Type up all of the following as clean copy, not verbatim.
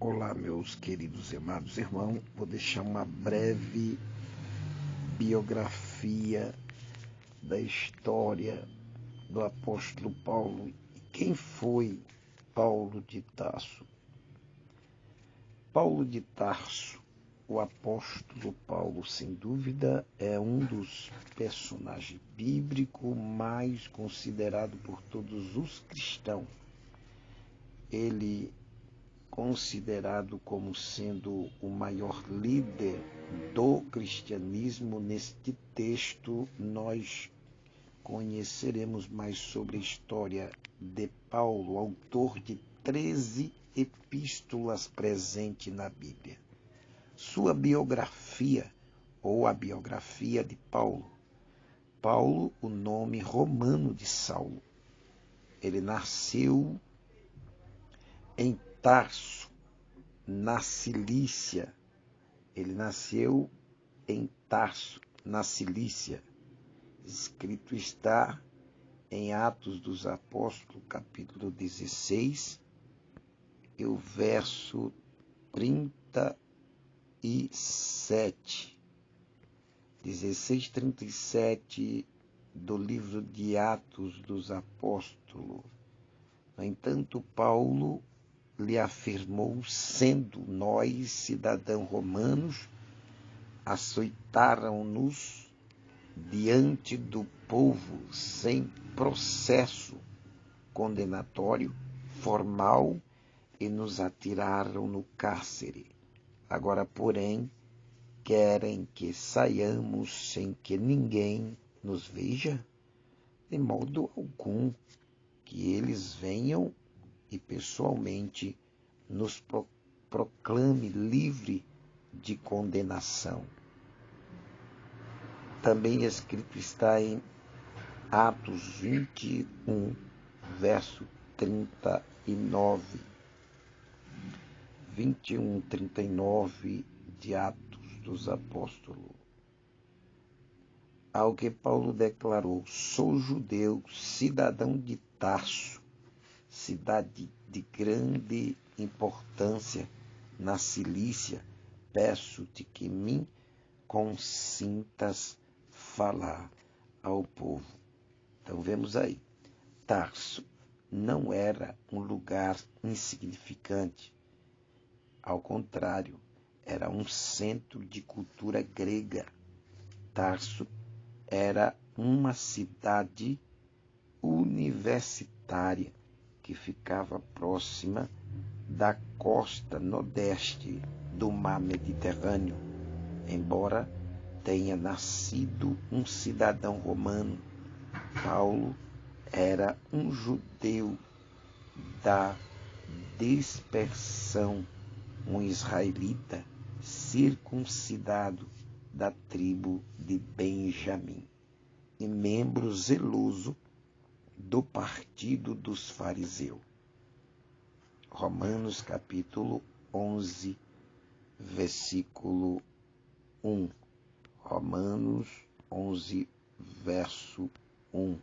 Olá, meus queridos e amados irmãos. Vou deixar uma breve biografia da história do apóstolo Paulo. E quem foi Paulo de Tarso? Paulo de Tarso, o apóstolo Paulo, sem dúvida, é um dos personagens bíblicos mais considerado por todos os cristãos. Ele considerado como sendo o maior líder do cristianismo. Neste texto nós conheceremos mais sobre a história de Paulo, autor de 13 epístolas presentes na Bíblia. Sua biografia, ou a biografia de Paulo. Paulo, o nome romano de Saulo. Ele nasceu em Tarso, na Cilícia. Ele nasceu em Tarso, na Cilícia. Escrito está em Atos dos Apóstolos, capítulo 16, e o verso 37. 16:37 do livro de Atos dos Apóstolos. No entanto, Paulo lhe afirmou: sendo nós cidadãos romanos, açoitaram-nos diante do povo sem processo condenatório formal e nos atiraram no cárcere. Agora, porém, querem que saiamos sem que ninguém nos veja? De modo algum, que eles venham e pessoalmente nos proclame livre de condenação. Também escrito está em Atos 21, verso 39. 21:39 de Atos dos Apóstolos. Ao que Paulo declarou: sou judeu, cidadão de Tarso, cidade de grande importância na Cilícia, peço-te que me consintas falar ao povo. Então vemos aí, Tarso não era um lugar insignificante. Ao contrário, era um centro de cultura grega. Tarso era uma cidade universitária que ficava próxima da costa nordeste do mar Mediterrâneo. Embora tenha nascido um cidadão romano, Paulo era um judeu da dispersão, um israelita circuncidado da tribo de Benjamim e membro zeloso do partido dos fariseus. Romanos capítulo 11, versículo 1. Romanos 11, verso 1.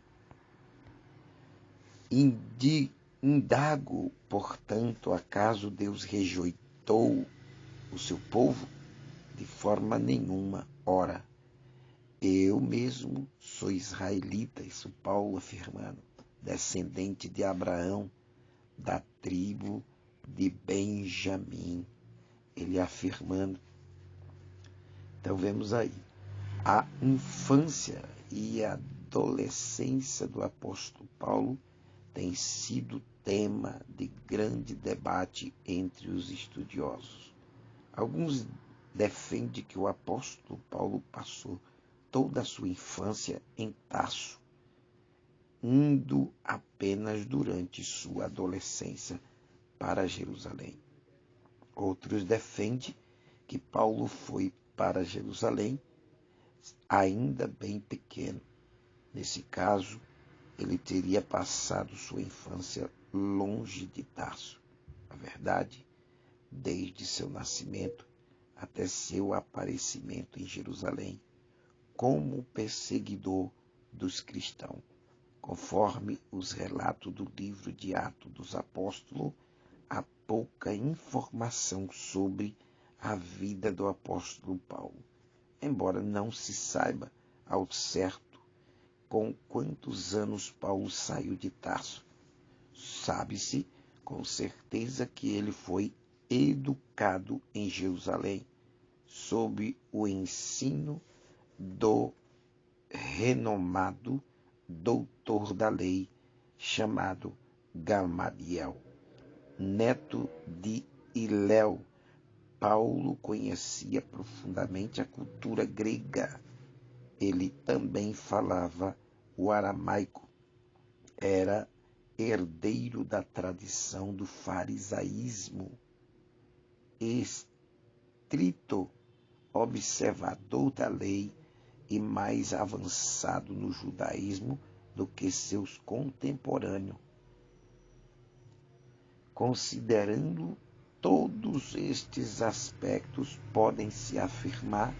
Indago, portanto, acaso Deus rejeitou o seu povo? De forma nenhuma. Ora, eu mesmo sou israelita, isso Paulo afirmando, descendente de Abraão, da tribo de Benjamim. Ele afirmando. Então vemos aí, a infância e a adolescência do apóstolo Paulo tem sido tema de grande debate entre os estudiosos. Alguns defendem que o apóstolo Paulo passou toda a sua infância em Tarso, indo apenas durante sua adolescência para Jerusalém. Outros defendem que Paulo foi para Jerusalém ainda bem pequeno. Nesse caso, ele teria passado sua infância longe de Tarso. Na verdade, desde seu nascimento até seu aparecimento em Jerusalém, como perseguidor dos cristãos, conforme os relatos do livro de Atos dos Apóstolos, pouca informação sobre a vida do apóstolo Paulo, embora não se saiba ao certo com quantos anos Paulo saiu de Tarso. Sabe-se com certeza que ele foi educado em Jerusalém, sob o ensino do renomado doutor da lei, chamado Gamaliel, neto de Hilel. Paulo conhecia profundamente a cultura grega. Ele também falava o aramaico. Era herdeiro da tradição do farisaísmo, estrito observador da lei e mais avançado no judaísmo do que seus contemporâneos. Considerando todos estes aspectos, pode-se afirmar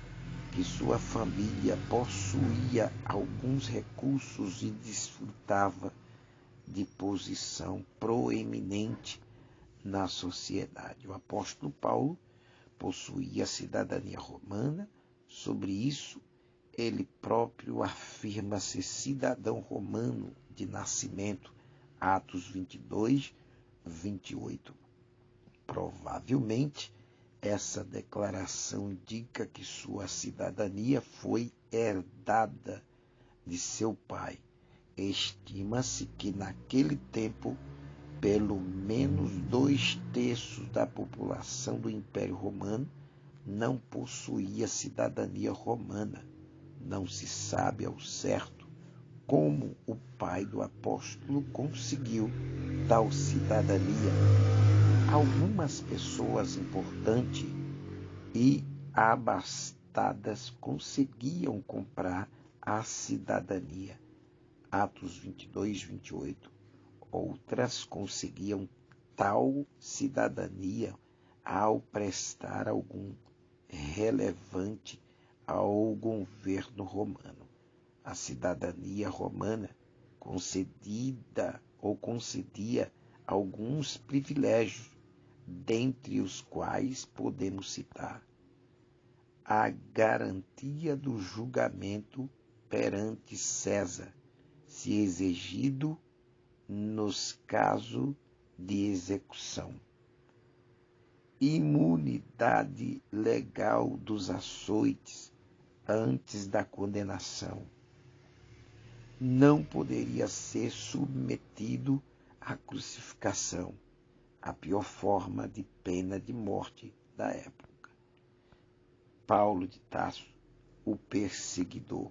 que sua família possuía alguns recursos e desfrutava de posição proeminente na sociedade. O apóstolo Paulo possuía cidadania romana. Sobre isso, ele próprio afirma ser cidadão romano de nascimento, Atos 22, 28. Provavelmente, essa declaração indica que sua cidadania foi herdada de seu pai. Estima-se que naquele tempo, pelo menos 2/3 da população do Império Romano não possuía cidadania romana. Não se sabe ao certo como o pai do apóstolo conseguiu tal cidadania. Algumas pessoas importantes e abastadas conseguiam comprar a cidadania, Atos 22, 28. Outras conseguiam tal cidadania ao prestar algum relevante ao governo romano. A cidadania romana concedida ou concedia alguns privilégios, dentre os quais podemos citar a garantia do julgamento perante César, se exigido nos casos de execução, imunidade legal dos açoites antes da condenação, não poderia ser submetido à crucificação, a pior forma de pena de morte da época. Paulo de Tarso, o perseguidor.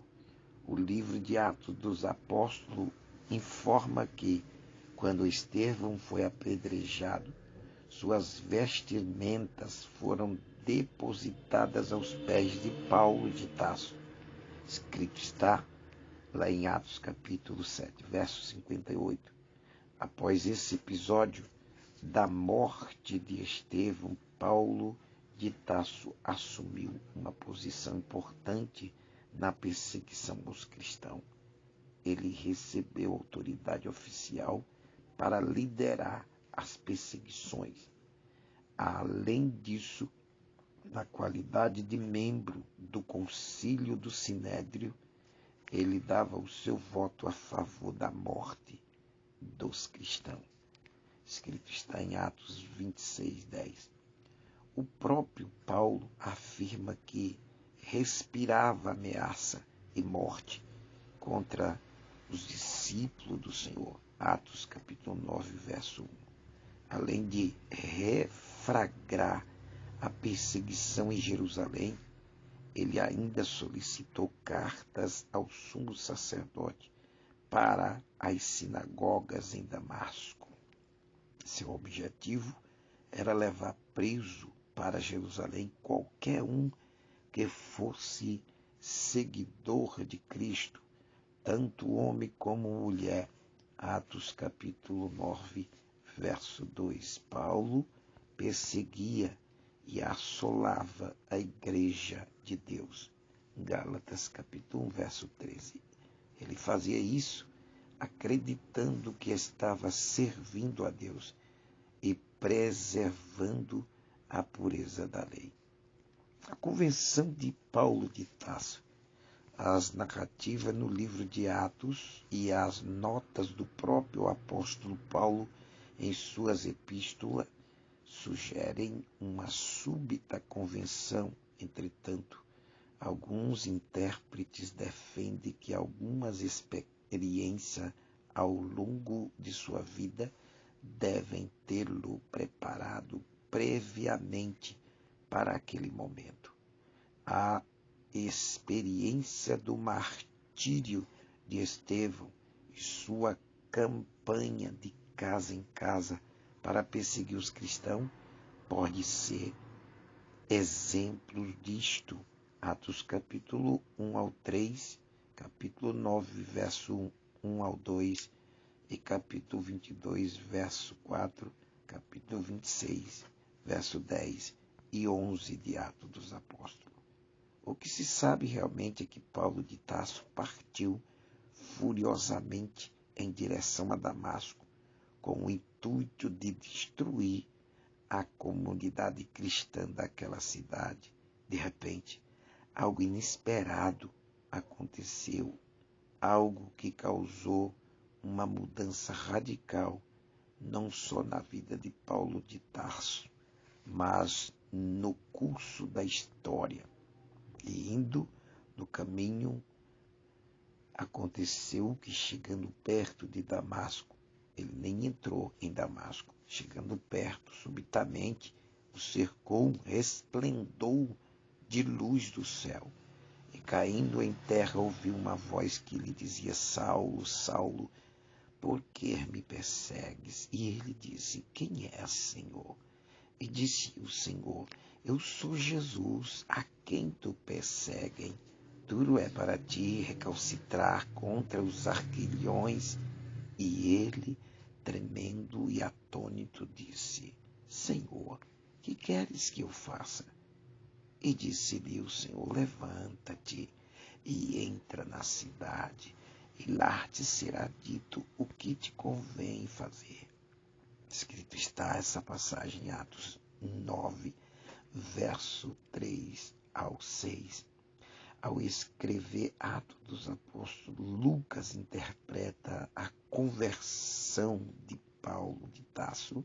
O livro de Atos dos Apóstolos informa que, quando Estevão foi apedrejado, suas vestimentas foram depositadas aos pés de Paulo de Tarso. Escrito está lá em Atos capítulo 7, verso 58. Após esse episódio da morte de Estevão, Paulo de Tarso assumiu uma posição importante na perseguição aos cristãos. Ele recebeu autoridade oficial para liderar as perseguições. Além disso, na qualidade de membro do concílio do Sinédrio, ele dava o seu voto a favor da morte dos cristãos. Escrito está em Atos 26, 10. O próprio Paulo afirma que respirava ameaça e morte contra os discípulos do Senhor. Atos capítulo 9, verso 1. Além de refragrar a perseguição em Jerusalém, ele ainda solicitou cartas ao sumo sacerdote para as sinagogas em Damasco. Seu objetivo era levar preso para Jerusalém qualquer um que fosse seguidor de Cristo, tanto homem como mulher. Atos capítulo 9, verso 2. Paulo perseguia e assolava a igreja de Deus. Gálatas capítulo 1, verso 13. Ele fazia isso acreditando que estava servindo a Deus e preservando a pureza da lei. A convenção de Paulo de Tarso, as narrativas no livro de Atos e as notas do próprio apóstolo Paulo em suas epístolas sugerem uma súbita convenção. Entretanto, alguns intérpretes defendem que algumas experiências ao longo de sua vida devem tê-lo preparado previamente para aquele momento. A experiência do martírio de Estevão e sua campanha de casa em casa para perseguir os cristãos pode ser exemplo disto. Atos capítulo 1 ao 3, capítulo 9, verso 1 ao 2 e capítulo 22, verso 4, capítulo 26, verso 10 e 11 de Atos dos Apóstolos. O que se sabe realmente é que Paulo de Tarso partiu furiosamente em direção a Damasco, com o intuito de destruir a comunidade cristã daquela cidade. De repente, algo inesperado aconteceu, algo que causou uma mudança radical, não só na vida de Paulo de Tarso, mas no curso da história. E indo no caminho, aconteceu que, chegando perto de Damasco, ele nem entrou em Damasco, chegando perto, subitamente o cercou um resplendor de luz do céu. E caindo em terra, ouviu uma voz que lhe dizia: Saulo, Saulo, por que me persegues? E ele disse: Quem és, Senhor? E disse o Senhor: Eu sou Jesus, a quem tu perseguem. Duro é para ti recalcitrar contra os arquilhões. E ele, tremendo e atônito, disse: Senhor, que queres que eu faça? E disse-lhe o Senhor: Levanta-te e entra na cidade, e lá te será dito o que te convém fazer. Escrito está essa passagem em Atos 9, verso 3 ao 6. Ao escrever Atos dos Apóstolos, Lucas interpreta a conversão de Paulo de Tarso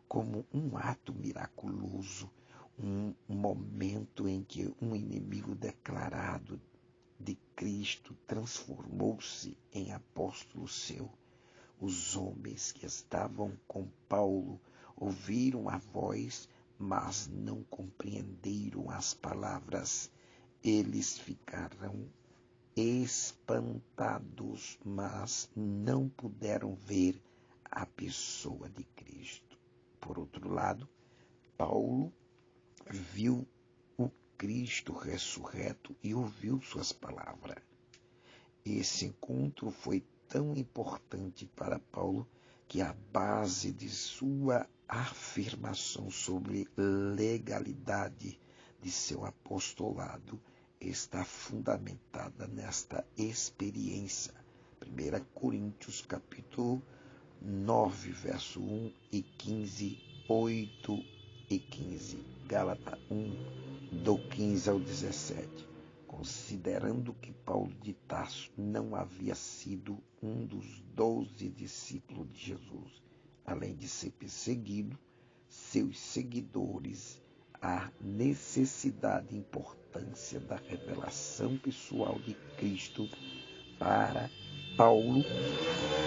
como um ato miraculoso, um momento em que um inimigo declarado de Cristo transformou-se em apóstolo seu. Os homens que estavam com Paulo ouviram a voz, mas não compreenderam as palavras. Eles ficaram espantados, mas não puderam ver a pessoa de Cristo. Por outro lado, Paulo viu o Cristo ressurreto e ouviu suas palavras. Esse encontro foi tão importante para Paulo que a base de sua afirmação sobre legalidade de seu apostolado está fundamentada nesta experiência. 1 Coríntios capítulo 9, verso 1 e 15, 8 e 15. Gálatas 1, do 15 ao 17. Considerando que Paulo de Tarso não havia sido um dos 12 discípulos de Jesus, além de ser perseguido, seus seguidores, a necessidade e importância da revelação pessoal de Cristo para Paulo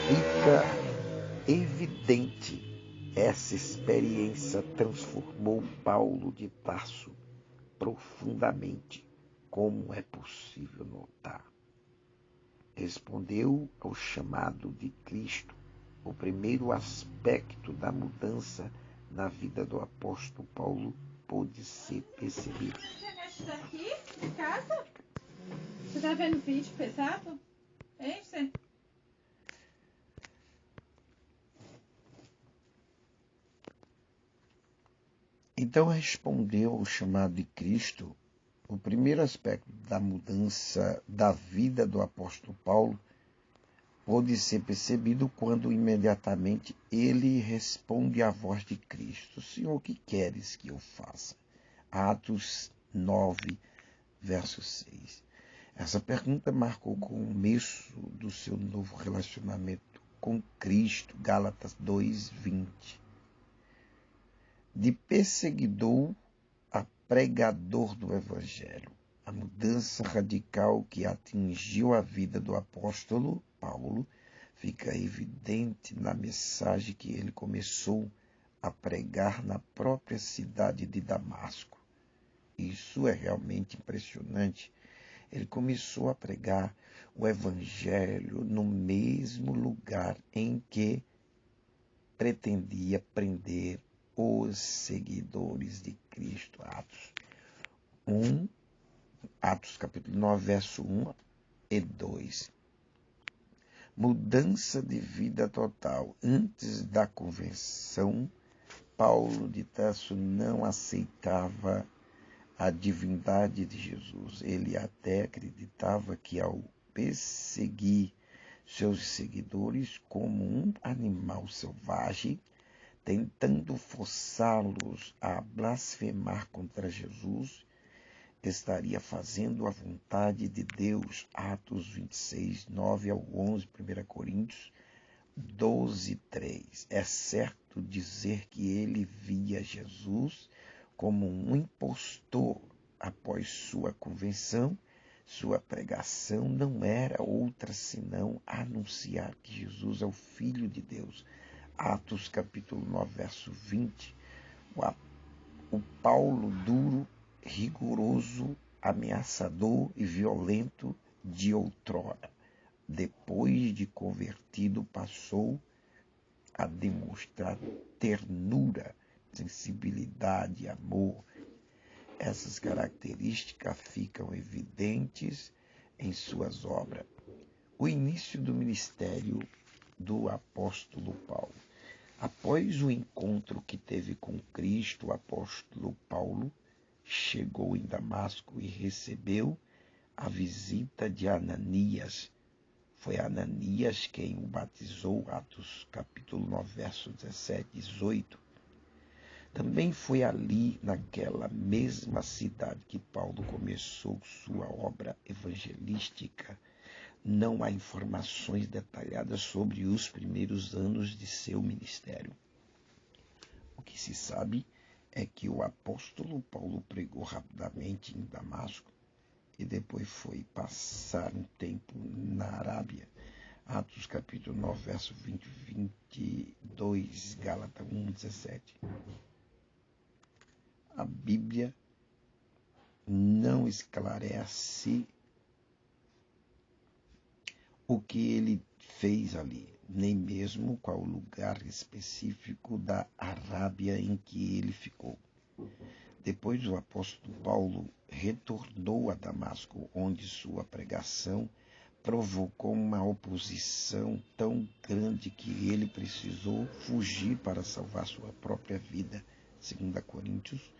fica evidente. Essa experiência transformou Paulo de Tarso profundamente, como é possível notar. Respondeu ao chamado de Cristo. O primeiro aspecto da mudança na vida do apóstolo Paulo pôde ser percebido. Você está aqui em casa? Você está vendo vídeo pesado? Hein, você? Então respondeu ao chamado de Cristo. O primeiro aspecto da mudança da vida do apóstolo Paulo pode ser percebido quando imediatamente ele responde à voz de Cristo: Senhor, o que queres que eu faça? Atos 9, verso 6. Essa pergunta marcou o começo do seu novo relacionamento com Cristo, Gálatas 2:20. De perseguidor a pregador do Evangelho. A mudança radical que atingiu a vida do apóstolo Paulo fica evidente na mensagem que ele começou a pregar na própria cidade de Damasco. Isso é realmente impressionante. Ele começou a pregar o Evangelho no mesmo lugar em que pretendia prender os seguidores de Cristo. Atos capítulo 9, verso 1 e 2. Mudança de vida total. Antes da conversão, Paulo de Tarso não aceitava a divindade de Jesus. Ele até acreditava que ao perseguir seus seguidores como um animal selvagem, tentando forçá-los a blasfemar contra Jesus, estaria fazendo a vontade de Deus. Atos 26, 9 ao 11, 1 Coríntios 12, 3. É certo dizer que ele via Jesus como um impostor. Após sua convenção, sua pregação não era outra senão anunciar que Jesus é o Filho de Deus. Atos capítulo 9, verso 20. O Paulo duro, rigoroso, ameaçador e violento de outrora, depois de convertido, passou a demonstrar ternura, sensibilidade, amor. Essas características ficam evidentes em suas obras. O início do ministério do apóstolo Paulo. Após o encontro que teve com Cristo, o apóstolo Paulo chegou em Damasco e recebeu a visita de Ananias. Foi Ananias quem o batizou, Atos capítulo 9, verso 17 e 18. Também foi ali, naquela mesma cidade, que Paulo começou sua obra evangelística. Não há informações detalhadas sobre os primeiros anos de seu ministério. O que se sabe é que o apóstolo Paulo pregou rapidamente em Damasco e depois foi passar um tempo na Arábia. Atos capítulo 9, verso 20 e 22, Gálatas 1, 17. A Bíblia não esclarece o que ele fez ali, nem mesmo qual o lugar específico da Arábia em que ele ficou. Depois o apóstolo Paulo retornou a Damasco, onde sua pregação provocou uma oposição tão grande que ele precisou fugir para salvar sua própria vida. 2 Coríntios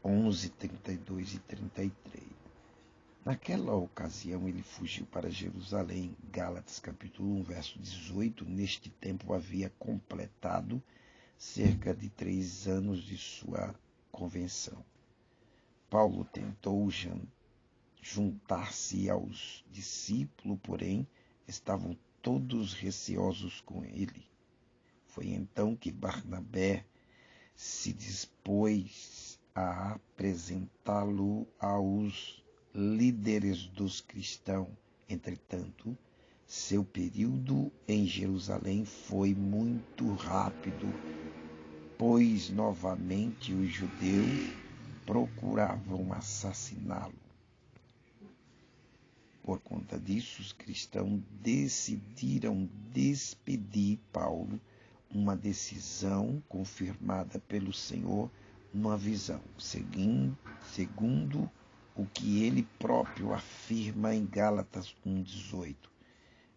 11, 32 e 33. Naquela ocasião ele fugiu para Jerusalém. Gálatas capítulo 1, verso 18. Neste tempo havia completado cerca de 3 anos de sua convenção. Paulo tentou juntar-se aos discípulos, porém estavam todos receosos com ele. Foi então que Barnabé se dispôs a apresentá-lo aos líderes dos cristãos. Entretanto, seu período em Jerusalém foi muito rápido, pois novamente os judeus procuravam assassiná-lo. Por conta disso, os cristãos decidiram despedir Paulo, uma decisão confirmada pelo Senhor numa visão, segundo o que ele próprio afirma em Gálatas 1,18.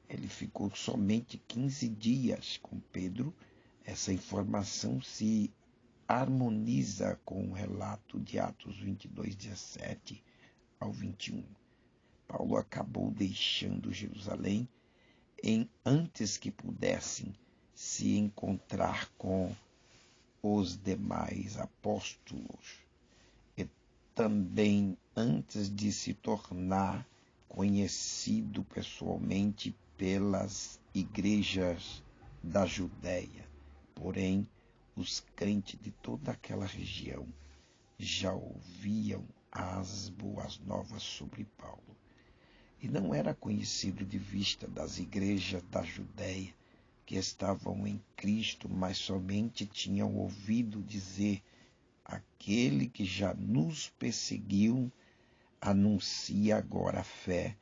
Ele ficou somente 15 dias com Pedro. Essa informação se harmoniza com o relato de Atos 22, 17 ao 21. Paulo acabou deixando Jerusalém antes que pudessem se encontrar com os demais apóstolos, e também antes de se tornar conhecido pessoalmente pelas igrejas da Judéia. Porém, os crentes de toda aquela região já ouviam as boas novas sobre Paulo. E não era conhecido de vista das igrejas da Judéia que estavam em Cristo, mas somente tinham ouvido dizer: aquele que já nos perseguiu anuncia agora a fé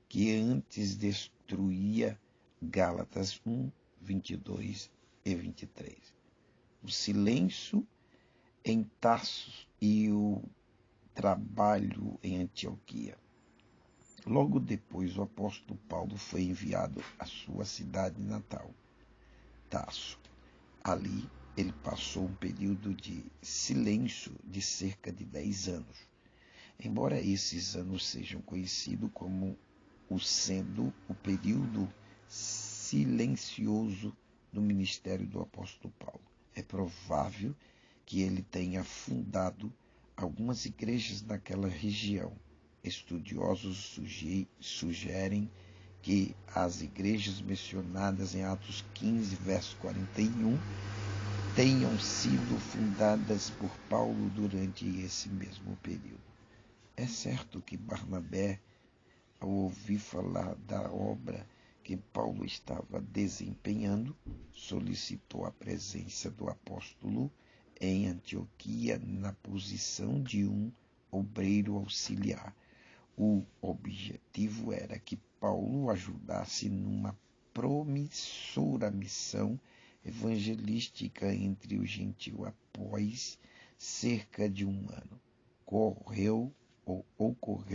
que antes destruía. Gálatas 1, 22 e 23. O silêncio em Tarso e o trabalho em Antioquia. Logo depois, o apóstolo Paulo foi enviado à sua cidade natal, Tarso. Ali, ele passou um período de silêncio de cerca de 10 anos. Embora esses anos sejam conhecidos como sendo o período silencioso no ministério do apóstolo Paulo, é provável que ele tenha fundado algumas igrejas naquela região. Estudiosos sugerem que as igrejas mencionadas em Atos 15, verso 41, tenham sido fundadas por Paulo durante esse mesmo período. É certo que Barnabé, ao ouvir falar da obra que Paulo estava desempenhando, solicitou a presença do apóstolo em Antioquia na posição de um obreiro auxiliar. O objetivo era que Paulo ajudasse numa promissora missão evangelística entre os gentios. Após cerca de um ano, ocorreu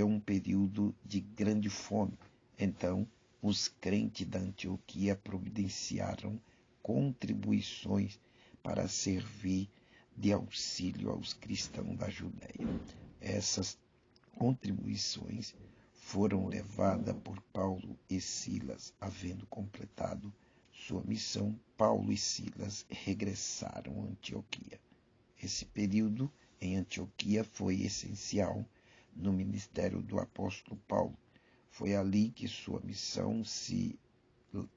um período de grande fome. Então, os crentes da Antioquia providenciaram contribuições para servir de auxílio aos cristãos da Judéia. Essas contribuições foram levadas por Paulo e Silas. Havendo completado sua missão, Paulo e Silas regressaram a Antioquia. Esse período em Antioquia foi essencial no ministério do apóstolo Paulo. Foi ali que sua missão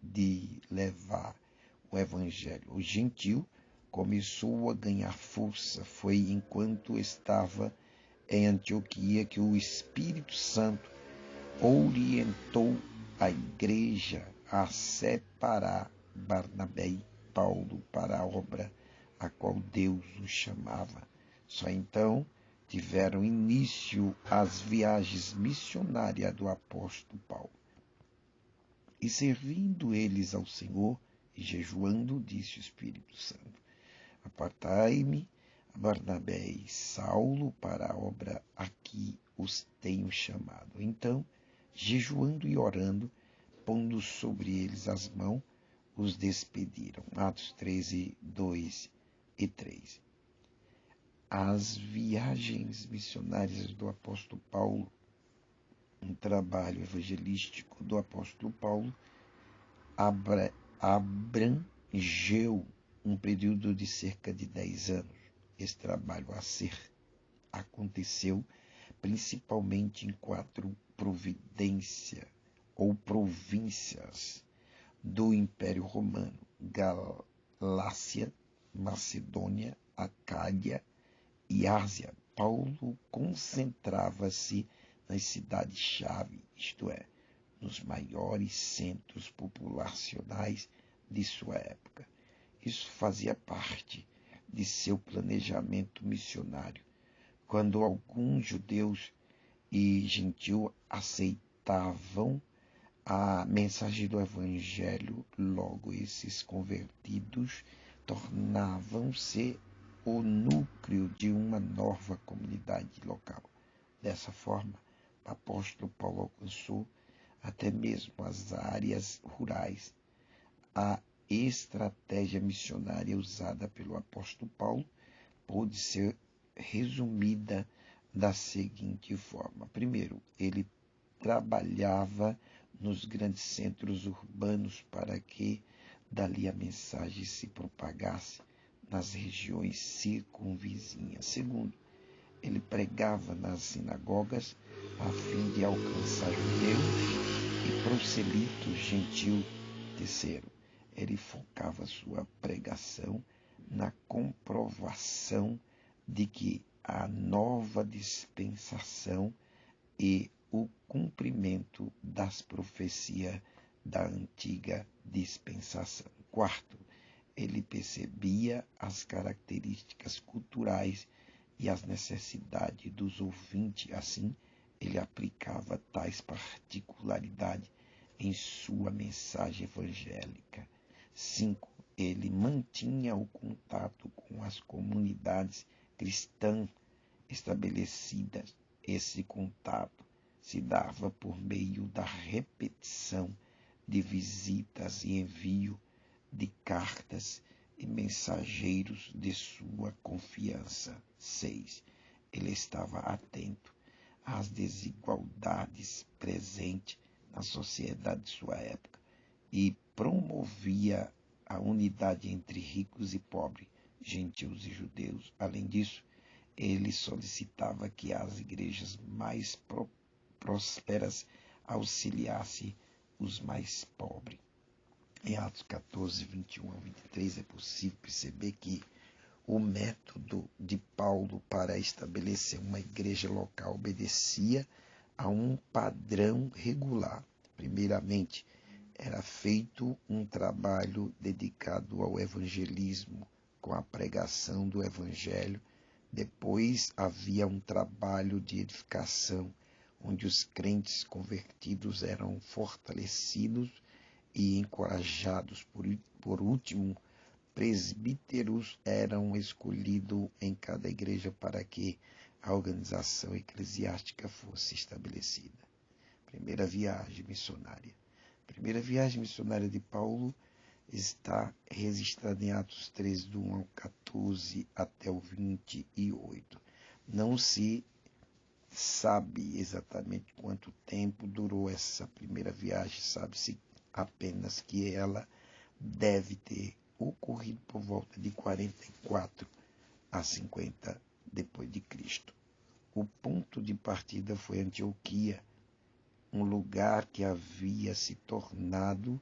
de levar o evangelho ao gentil começou a ganhar força. Foi enquanto estava em Antioquia que o Espírito Santo orientou a igreja a separar Barnabé e Paulo para a obra a qual Deus os chamava. Só então tiveram início as viagens missionárias do apóstolo Paulo. E servindo eles ao Senhor e jejuando, disse o Espírito Santo: apartai-me a Barnabé e Saulo para a obra a que os tenho chamado. Então, jejuando e orando, pondo sobre eles as mãos, os despediram. Atos 13, 2 e 3. As viagens missionárias do apóstolo Paulo, um trabalho evangelístico do apóstolo Paulo, abrangeu um período de cerca de 10 anos. Esse trabalho aconteceu principalmente em 4 províncias do Império Romano: Galácia, Macedônia, Acádia e Ásia. Paulo concentrava-se nas cidades-chave, isto é, nos maiores centros populacionais de sua época. Isso fazia parte de seu planejamento missionário. Quando alguns judeus e gentios aceitavam a mensagem do Evangelho, logo esses convertidos tornavam-se o núcleo de uma nova comunidade local. Dessa forma, o apóstolo Paulo alcançou até mesmo as áreas rurais. A estratégia missionária usada pelo apóstolo Paulo pode ser resumida da seguinte forma: primeiro, ele trabalhava nos grandes centros urbanos para que dali a mensagem se propagasse nas regiões circunvizinhas. Segundo, ele pregava nas sinagogas a fim de alcançar judeus e proselitos gentios. Terceiro, ele focava sua pregação na comprovação de que a nova dispensação e o cumprimento das profecias da antiga dispensação. Quarto, ele percebia as características culturais e as necessidades dos ouvintes. Assim, ele aplicava tais particularidades em sua mensagem evangélica. 5. Ele mantinha o contato com as comunidades cristãs estabelecidas. Esse contato se dava por meio da repetição de visitas e envio de cartas e mensageiros de sua confiança. 6. Ele estava atento às desigualdades presentes na sociedade de sua época e promovia a unidade entre ricos e pobres, gentios e judeus. Além disso, ele solicitava que as igrejas mais prósperas auxiliassem os mais pobres. Em Atos 14, 21 a 23, é possível perceber que o método de Paulo para estabelecer uma igreja local obedecia a um padrão regular. Primeiramente, era feito um trabalho dedicado ao evangelismo, com a pregação do evangelho. Depois havia um trabalho de edificação, onde os crentes convertidos eram fortalecidos e encorajados. Por último, presbíteros eram escolhidos em cada igreja para que a organização eclesiástica fosse estabelecida. Primeira viagem missionária. A primeira viagem missionária de Paulo está registrada em Atos 3, do 1 ao 14 até o 28. Não se sabe exatamente quanto tempo durou essa primeira viagem, sabe-se apenas que ela deve ter ocorrido por volta de 44 a 50 depois de Cristo. O ponto de partida foi Antioquia, um lugar que havia se tornado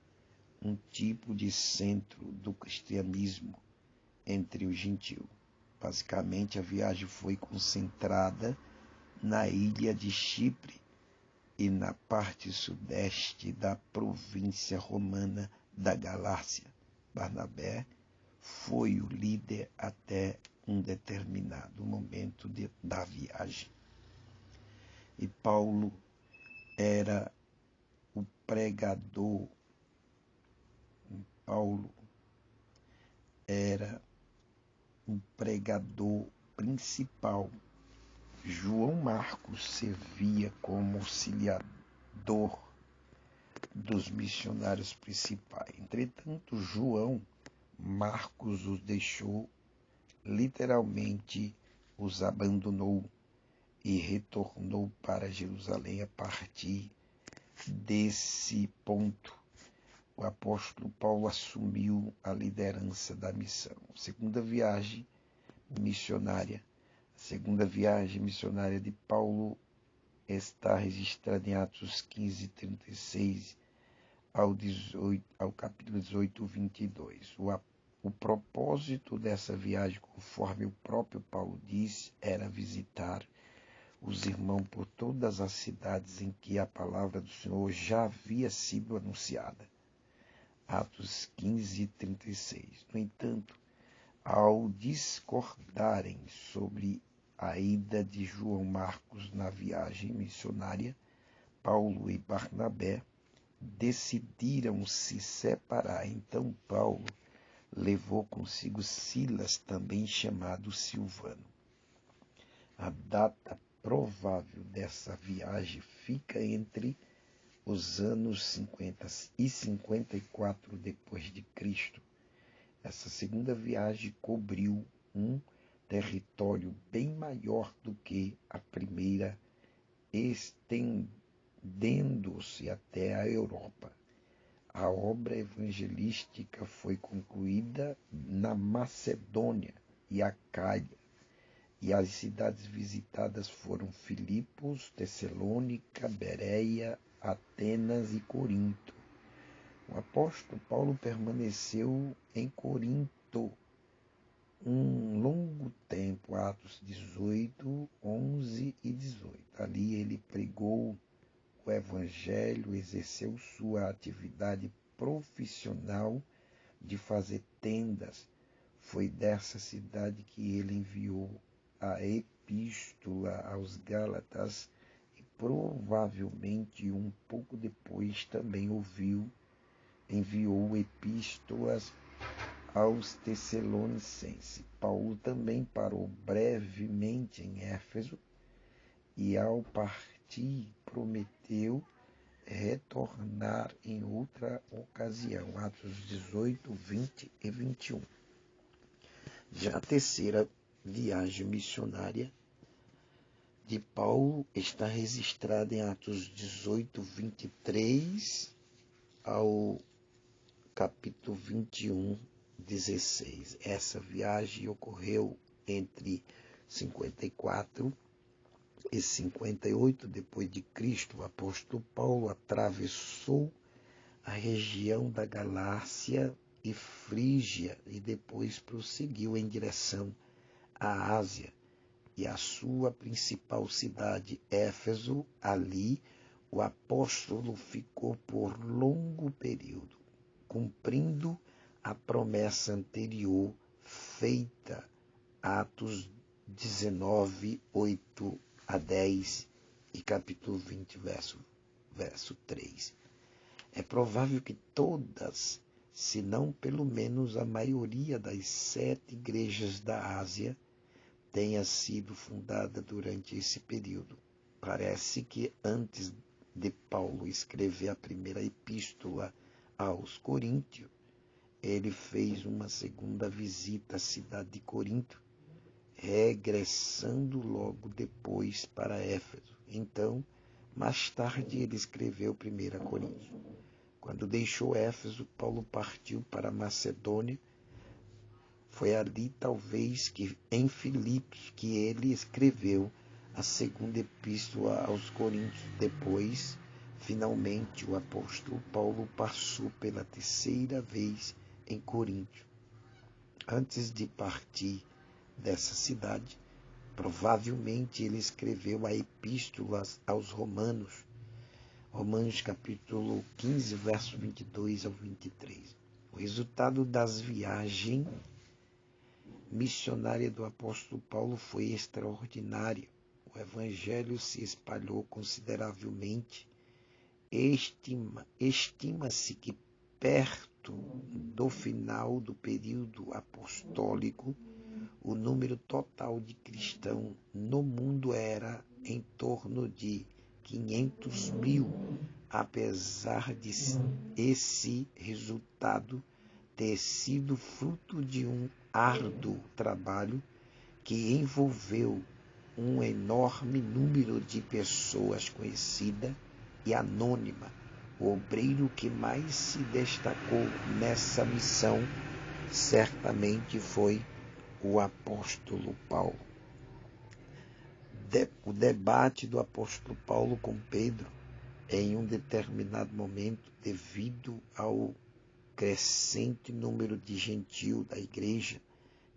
um tipo de centro do cristianismo entre os gentios. Basicamente, a viagem foi concentrada na ilha de Chipre e na parte sudeste da província romana da Galácia. Barnabé foi o líder até um determinado momento da viagem. E Paulo era o pregador. Paulo era o pregador principal. João Marcos servia como auxiliador dos missionários principais. Entretanto, João Marcos os deixou, literalmente os abandonou e retornou para Jerusalém. A partir desse ponto, o apóstolo Paulo assumiu a liderança da missão. Segunda viagem missionária. A segunda viagem missionária de Paulo está registrada em Atos 15, 36 ao capítulo 18, 22. O propósito dessa viagem, conforme o próprio Paulo diz, era visitar os irmãos por todas as cidades em que a palavra do Senhor já havia sido anunciada. Atos 15, 36. No entanto, ao discordarem sobre a ida de João Marcos na viagem missionária, Paulo e Barnabé decidiram se separar. Então Paulo levou consigo Silas, também chamado Silvano. A data provável dessa viagem fica entre os anos 50 e 54 depois de Cristo. Essa segunda viagem cobriu um território bem maior do que a primeira, estendendo estendendo-se até a Europa. A obra evangelística foi concluída na Macedônia e Acaia, e as cidades visitadas foram Filipos, Tessalônica, Bereia, Atenas e Corinto. O apóstolo Paulo permaneceu em Corinto um longo tempo, Atos 18, 11 e 18. Ali ele pregou o evangelho, exerceu sua atividade profissional de fazer tendas. Foi dessa cidade que ele enviou a epístola aos Gálatas e provavelmente um pouco depois também enviou epístolas aos Tessalonicenses. Paulo também parou brevemente em Éfeso e, ao partir, prometeu retornar em outra ocasião. Atos 18, 20 e 21. Já a terceira viagem missionária de Paulo está registrada em Atos 18, 23 ao capítulo 21, 16. Essa viagem ocorreu entre 54 e 58 depois de Cristo. O apóstolo Paulo atravessou a região da Galácia e Frígia e depois prosseguiu em direção à Ásia e a sua principal cidade, Éfeso. Ali o apóstolo ficou por longo período, cumprindo a promessa anterior feita, Atos 19, 8 a 10 e capítulo 20, verso 3. É provável que todas, se não pelo menos a maioria das 7 igrejas da Ásia, tenha sido fundada durante esse período. Parece que antes de Paulo escrever a primeira epístola aos Coríntios, ele fez uma segunda visita à cidade de Corinto, regressando logo depois para Éfeso. Então, mais tarde, ele escreveu 1 Coríntios. Quando deixou Éfeso, Paulo partiu para a Macedônia. Foi ali, talvez, que em Filipos, que ele escreveu a segunda epístola aos Coríntios. Depois, finalmente, o apóstolo Paulo passou pela terceira vez em Corinto. Antes de partir dessa cidade, provavelmente ele escreveu a epístola aos Romanos, Romanos capítulo 15, verso 22 ao 23. O resultado das viagens missionárias do apóstolo Paulo foi extraordinário. O evangelho se espalhou consideravelmente. Estima-se que perto do final do período apostólico, o número total de cristãos no mundo era em torno de 500 mil, apesar de esse resultado ter sido fruto de um árduo trabalho que envolveu um enorme número de pessoas conhecidas e anônimas. O obreiro que mais se destacou nessa missão certamente foi o apóstolo Paulo. O debate do apóstolo Paulo com Pedro, em um determinado momento, devido ao crescente número de gentios da igreja,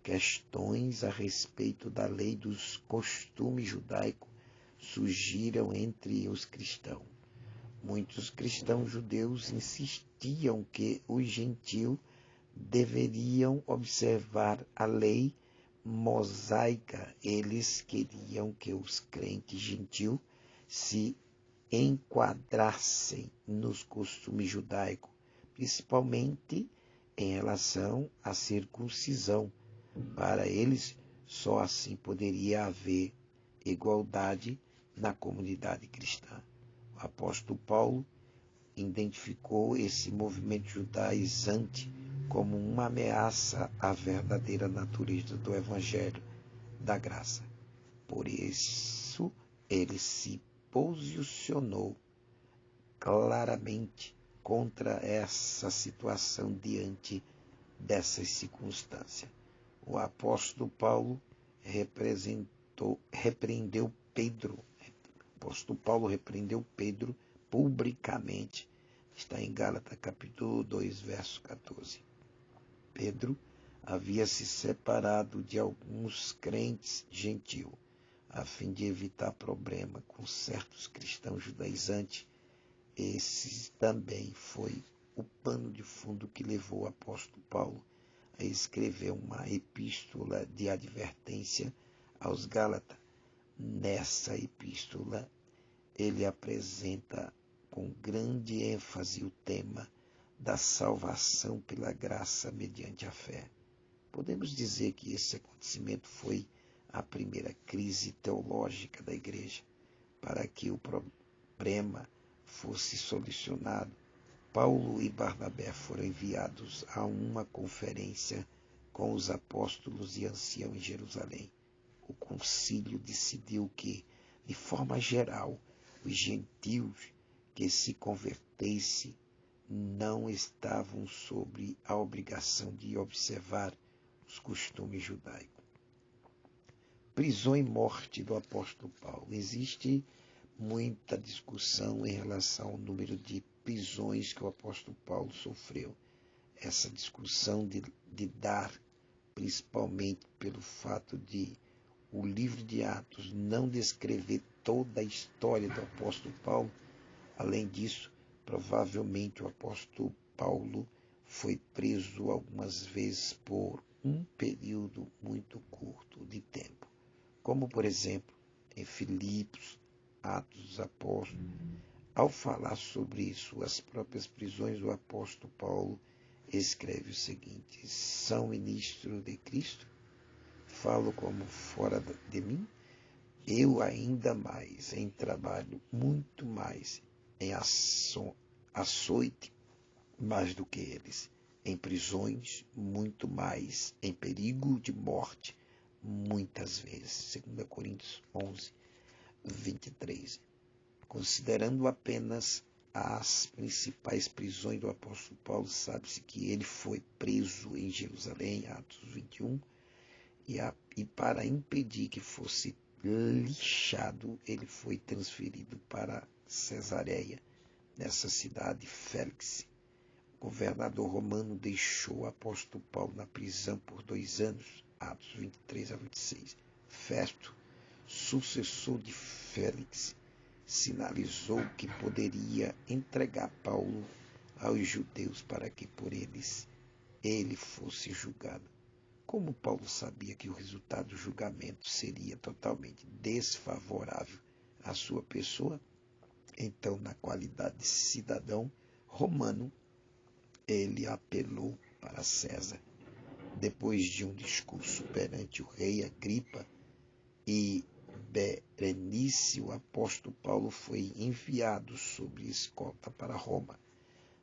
questões a respeito da lei dos costumes judaicos surgiram entre os cristãos. Muitos cristãos judeus insistiam que os gentios deveriam observar a lei mosaica. Eles queriam que os crentes gentios se enquadrassem nos costumes judaicos, principalmente em relação à circuncisão. Para eles, só assim poderia haver igualdade na comunidade cristã. O apóstolo Paulo identificou esse movimento judaizante como uma ameaça à verdadeira natureza do Evangelho da graça. Por isso, ele se posicionou claramente contra essa situação diante dessas circunstâncias. O apóstolo Paulo repreendeu Pedro. O apóstolo Paulo repreendeu Pedro publicamente. Está em Gálatas capítulo 2, verso 14. Pedro havia se separado de alguns crentes gentios, a fim de evitar problema com certos cristãos judaizantes. Esse também foi o pano de fundo que levou o apóstolo Paulo a escrever uma epístola de advertência aos Gálatas. Nessa epístola, ele apresenta com grande ênfase o tema da salvação pela graça mediante a fé. Podemos dizer que esse acontecimento foi a primeira crise teológica da igreja. Para que o problema fosse solucionado, Paulo e Barnabé foram enviados a uma conferência com os apóstolos e anciãos em Jerusalém. O concílio decidiu que, de forma geral, os gentios que se convertessem não estavam sob a obrigação de observar os costumes judaicos. Prisão e morte do apóstolo Paulo. Existe muita discussão em relação ao número de prisões que o apóstolo Paulo sofreu. Essa discussão de dar, principalmente pelo fato de o livro de Atos não descrever toda a história do apóstolo Paulo. Além disso, provavelmente o apóstolo Paulo foi preso algumas vezes por um período muito curto de tempo, como por exemplo em Filipos, Atos dos Apóstolos. Ao falar sobre suas próprias prisões, o apóstolo Paulo escreve o seguinte: são ministro de Cristo? Falo como fora de mim? Eu ainda mais, em trabalho, muito mais, em açoite, mais do que eles, em prisões, muito mais, em perigo de morte, muitas vezes. 2 Coríntios 11, 23. Considerando apenas as principais prisões do apóstolo Paulo, sabe-se que ele foi preso em Jerusalém, Atos 21, e para impedir que fosse lixado, ele foi transferido para Cesareia. Nessa cidade, Félix, o governador romano, deixou o apóstolo Paulo na prisão por 2 anos, Atos 23 a 26. Festo, sucessor de Félix, sinalizou que poderia entregar Paulo aos judeus para que por eles ele fosse julgado. Como Paulo sabia que o resultado do julgamento seria totalmente desfavorável à sua pessoa, então, na qualidade de cidadão romano, ele apelou para César. Depois de um discurso perante o rei Agripa e Berenice, o apóstolo Paulo foi enviado sob escolta para Roma.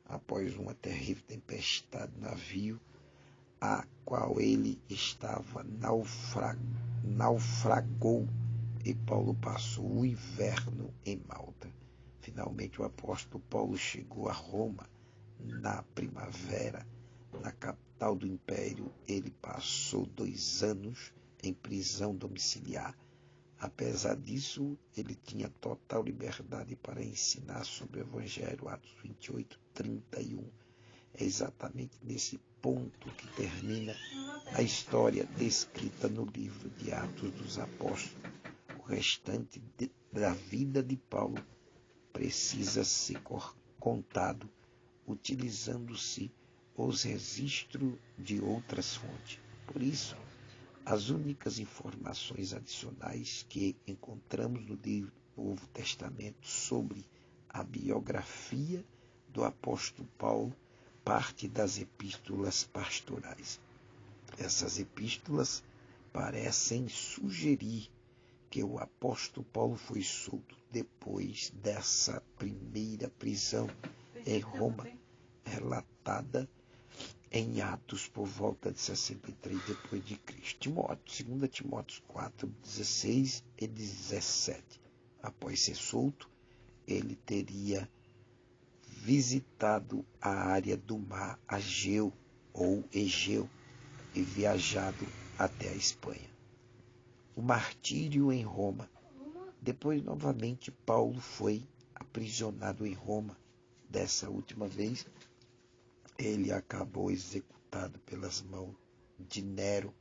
Após uma terrível tempestade no navio, a qual ele estava, naufragou, e Paulo passou o inverno em Malta. Finalmente, o apóstolo Paulo chegou a Roma na primavera. Na capital do império, ele passou 2 anos em prisão domiciliar. Apesar disso, ele tinha total liberdade para ensinar sobre o Evangelho, Atos 28, 31. É exatamente nesse ponto que termina a história descrita no livro de Atos dos Apóstolos. O restante da vida de Paulo precisa ser contado utilizando-se os registros de outras fontes. Por isso, as únicas informações adicionais que encontramos no Novo Testamento sobre a biografia do apóstolo Paulo parte das epístolas pastorais. Essas epístolas parecem sugerir que o apóstolo Paulo foi solto depois dessa primeira prisão em Roma, relatada em Atos por volta de 63 depois de Cristo. 2 Timóteo 4, 16 e 17. Após ser solto, ele teria visitado a área do mar Egeu ou Egeu e viajado até a Espanha. O martírio em Roma. Depois, novamente, Paulo foi aprisionado em Roma. Dessa última vez, ele acabou executado pelas mãos de Nero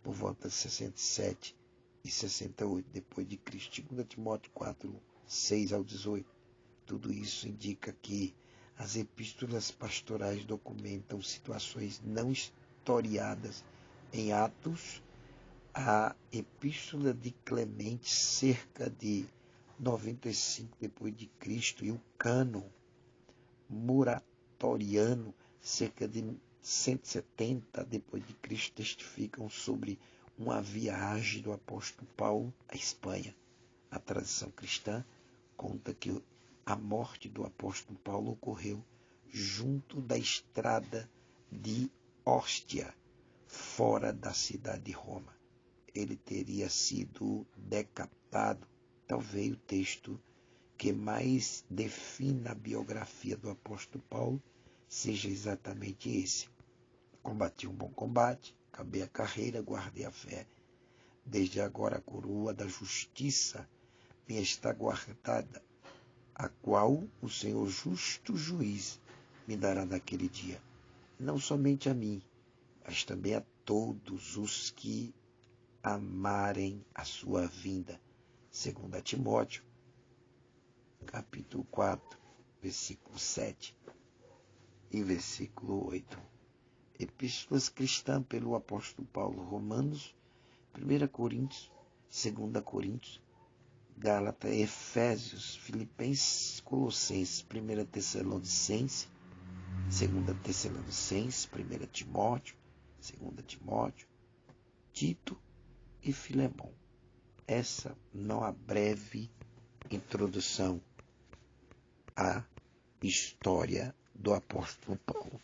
por volta de 67 e 68 depois de Cristo. 2 Timóteo 4, 6 ao 18. Tudo isso indica que as epístolas pastorais documentam situações não historiadas em Atos. A epístola de Clemente, cerca de 95 depois de Cristo, e o cânon muratoriano, cerca de 170 depois de Cristo, testificam sobre uma viagem do apóstolo Paulo à Espanha. A tradição cristã conta que a morte do apóstolo Paulo ocorreu junto da estrada de Ostia, fora da cidade de Roma. Ele teria sido decapitado. Talvez o texto que mais define a biografia do apóstolo Paulo seja exatamente esse. Combati um bom combate, acabei a carreira, guardei a fé. Desde agora a coroa da justiça me está guardada, a qual o Senhor justo juiz me dará naquele dia. Não somente a mim, mas também a todos os que amarem a sua vinda. 2 Timóteo, capítulo 4, versículo 7 e versículo 8. Epístolas cristãs pelo apóstolo Paulo. Romanos, 1 Coríntios, 2 Coríntios, Gálatas, Efésios, Filipenses, Colossenses, 1 Tessalonicenses, 2 Tessalonicenses, 1 Timóteo, 2 Timóteo, Tito e Filemão. Essa não a breve introdução à história do apóstolo Paulo.